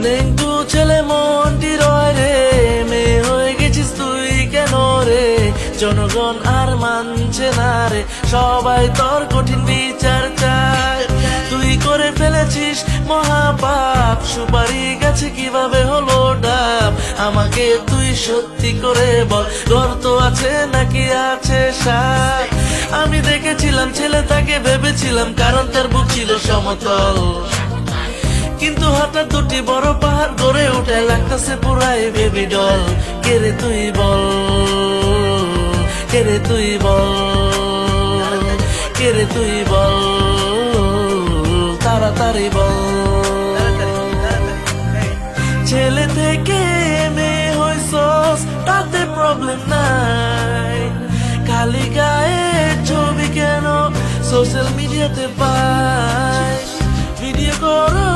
নেংটু ছেলে মনটি রয় রে, মেয়ে হয়ে গেছিস তুই কেন রে? জনগণ আর মানছে না রে, সবাই তোর কঠিন বিচার চায়। তুই করে ফেলেছিস মহাপাপ, সুপারি গাছে কিভাবে হলো ডাব? আমাকে তুই সত্যি করে বল, গর্ত আছে নাকি আছে সাপ? আমি দেখেছিলাম ছেলে তাকে ভেবেছিলাম, কারণ তার বুক ছিল সমতল। কিন্তু হঠাৎ দুটি বড় পাহাড় গড়ে উঠে, লাগতেছে পুরাই বেবি ডল। কে রে তুই বল, কে রে তুই বল, কে রে তুই বল, তাড়াতাড়ি বল। ছেলে থেকে মেয়ে হইছস তাতে প্রবলেম নাই, খালি গায়ের ছবি কেন সোশ্যাল মিডিয়াতে পাই? ভিডিও করো